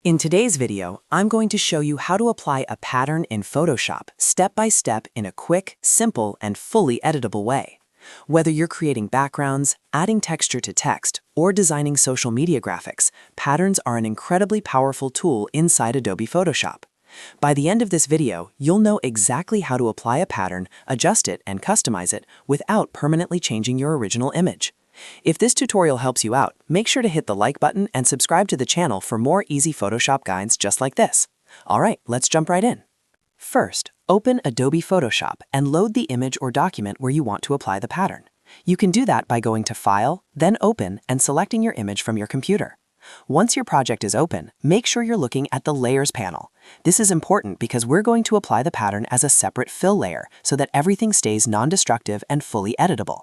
In today's video, I'm going to show you how to apply a pattern in Photoshop step by step in a quick, simple, and fully editable way. Whether you're creating backgrounds, adding texture to text, or designing social media graphics, patterns are an incredibly powerful tool inside Adobe Photoshop. By the end of this video, you'll know exactly how to apply a pattern, adjust it, and customize it without permanently changing your original image. If this tutorial helps you out, make sure to hit the like button and subscribe to the channel for more easy Photoshop guides just like this. Alright, let's jump right in. First, open Adobe Photoshop and load the image or document where you want to apply the pattern. You can do that by going to File, then Open, and selecting your image from your computer. Once your project is open, make sure you're looking at the Layers panel. This is important because we're going to apply the pattern as a separate fill layer so that everything stays non-destructive and fully editable.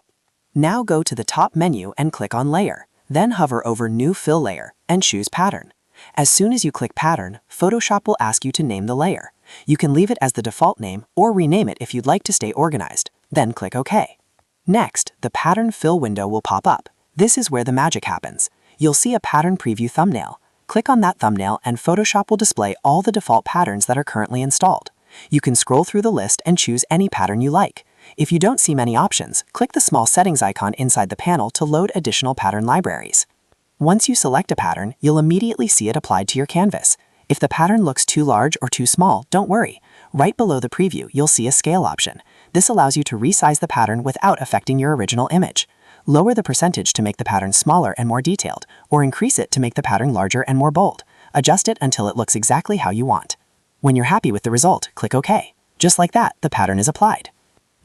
Now go to the top menu and click on Layer, then hover over New Fill Layer and choose Pattern. As soon as you click Pattern, Photoshop will ask you to name the layer. You can leave it as the default name or rename it if you'd like to stay organized, then click OK. Next, the Pattern Fill window will pop up. This is where the magic happens. You'll see a pattern preview thumbnail. Click on that thumbnail and Photoshop will display all the default patterns that are currently installed. You can scroll through the list and choose any pattern you like. If you don't see many options, click the small settings icon inside the panel to load additional pattern libraries. Once you select a pattern, you'll immediately see it applied to your canvas. If the pattern looks too large or too small, don't worry. Right below the preview, you'll see a scale option. This allows you to resize the pattern without affecting your original image. Lower the percentage to make the pattern smaller and more detailed, or increase it to make the pattern larger and more bold. Adjust it until it looks exactly how you want. When you're happy with the result, click OK. Just like that, the pattern is applied.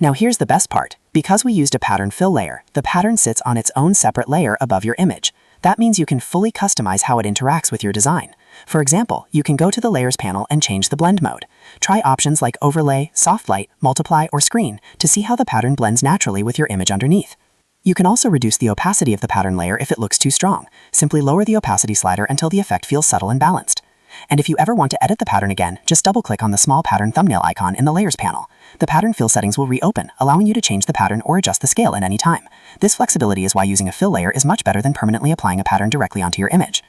Now here's the best part. Because we used a pattern fill layer, the pattern sits on its own separate layer above your image. That means you can fully customize how it interacts with your design. For example, you can go to the Layers panel and change the blend mode. Try options like Overlay, Soft Light, Multiply, or Screen to see how the pattern blends naturally with your image underneath. You can also reduce the opacity of the pattern layer if it looks too strong. Simply lower the opacity slider until the effect feels subtle and balanced. And if you ever want to edit the pattern again, just double-click on the small pattern thumbnail icon in the Layers panel. The pattern fill settings will reopen, allowing you to change the pattern or adjust the scale at any time. This flexibility is why using a fill layer is much better than permanently applying a pattern directly onto your image.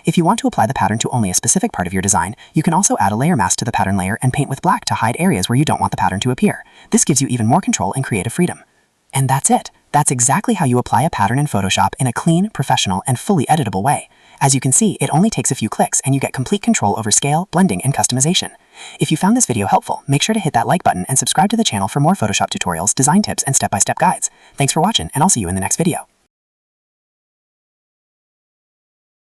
If you want to apply the pattern to only a specific part of your design, you can also add a layer mask to the pattern layer and paint with black to hide areas where you don't want the pattern to appear. This gives you even more control and creative freedom. And that's it. That's exactly how you apply a pattern in Photoshop in a clean, professional, and fully editable way. As you can see, it only takes a few clicks and you get complete control over scale, blending, and customization. If you found this video helpful, make sure to hit that like button and subscribe to the channel for more Photoshop tutorials, design tips, and step-by-step guides. Thanks for watching, and I'll see you in the next video.